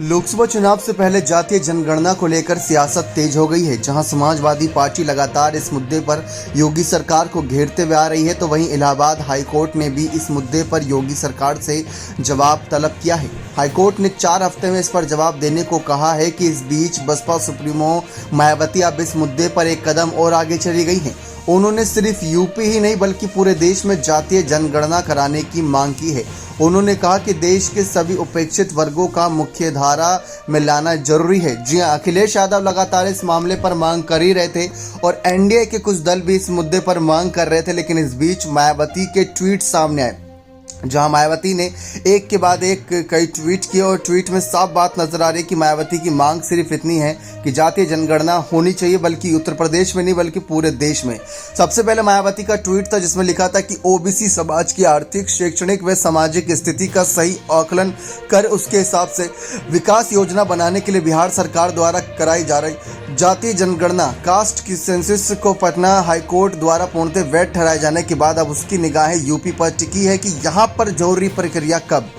लोकसभा चुनाव से पहले जातीय जनगणना को लेकर सियासत तेज हो गई है। जहां समाजवादी पार्टी लगातार इस मुद्दे पर योगी सरकार को घेरते हुए आ रही है, तो वहीं इलाहाबाद हाईकोर्ट ने भी इस मुद्दे पर योगी सरकार से जवाब तलब किया है। हाईकोर्ट ने 4 हफ्ते में इस पर जवाब देने को कहा है कि इस बीच बसपा सुप्रीमो मायावती अब इस मुद्दे पर एक कदम और आगे चली गई हैं। उन्होंने सिर्फ यूपी ही नहीं बल्कि पूरे देश में जातीय जनगणना कराने की मांग की है। उन्होंने कहा कि देश के सभी उपेक्षित वर्गों का मुख्यधारा में लाना जरूरी है। जी हां, अखिलेश यादव लगातार इस मामले पर मांग कर ही रहे थे और एनडीए के कुछ दल भी इस मुद्दे पर मांग कर रहे थे, लेकिन इस बीच मायावती के ट्वीट सामने आए, जहां मायावती ने एक के बाद एक कई ट्वीट किए और ट्वीट में साफ बात नजर आ रही है कि मायावती की मांग सिर्फ इतनी है कि जातीय जनगणना होनी चाहिए, बल्कि उत्तर प्रदेश में नहीं बल्कि पूरे देश में। सबसे पहले मायावती का ट्वीट था जिसमें लिखा था कि ओबीसी समाज की आर्थिक, शैक्षणिक व सामाजिक स्थिति का सही आकलन कर उसके हिसाब से विकास योजना बनाने के लिए बिहार सरकार द्वारा कराई जा रही जातीय जनगणना कास्ट की सेंसस को पटना हाईकोर्ट द्वारा पूर्णतः वैध ठहराए जाने के बाद अब उसकी निगाहें यूपी पर टिकी है कि यहाँ पर जरूरी प्रक्रिया कब।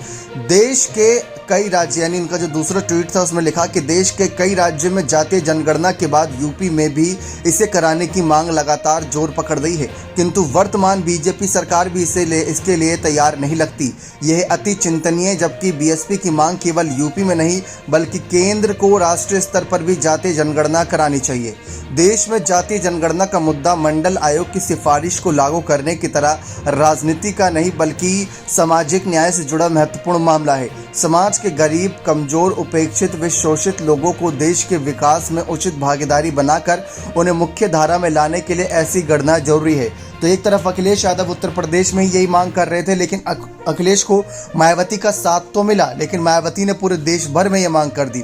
देश के कई राज्य, यानी इनका जो दूसरा ट्वीट था उसमें लिखा कि देश के कई राज्यों में जातीय जनगणना के बाद यूपी में भी इसे कराने की मांग लगातार जोर पकड़ रही है, किंतु वर्तमान बीजेपी सरकार भी इसके लिए तैयार नहीं लगती। यह अति चिंतनीय है, जबकि बीएसपी की मांग केवल यूपी में नहीं बल्कि केंद्र को राष्ट्रीय स्तर पर भी जातीय जनगणना करानी चाहिए। देश में जातीय जनगणना का मुद्दा मंडल आयोग की सिफारिश को लागू करने की तरह राजनीति का नहीं बल्कि सामाजिक न्याय से जुड़ा महत्वपूर्ण मामला है। समाज के गरीब, कमजोर, उपेक्षित व शोषित लोगों को देश के विकास में उचित भागीदारी बनाकर उन्हें मुख्य धारा में लाने के लिए ऐसी गणना जरूरी है। तो एक तरफ अखिलेश यादव उत्तर प्रदेश में ही यही मांग कर रहे थे, लेकिन अखिलेश को मायावती का साथ तो मिला, लेकिन मायावती ने पूरे देश भर में यह मांग कर दी।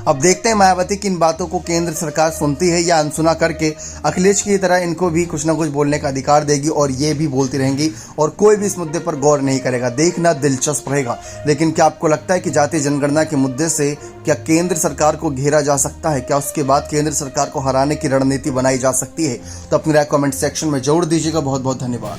अब देखते हैं मायावती की इन बातों को केंद्र सरकार सुनती है या अनसुना करके अखिलेश की तरह इनको भी कुछ ना कुछ बोलने का अधिकार देगी और ये भी बोलती रहेंगी और कोई भी इस मुद्दे पर गौर नहीं करेगा। देखना दिलचस्प रहेगा। लेकिन क्या आपको लगता है कि जातीय जनगणना के मुद्दे से क्या केंद्र सरकार को घेरा जा सकता है? क्या उसके बाद केंद्र सरकार को हराने की रणनीति बनाई जा सकती है? तो अपनी राय कमेंट सेक्शन में जरूर दीजिएगा। बहुत बहुत धन्यवाद।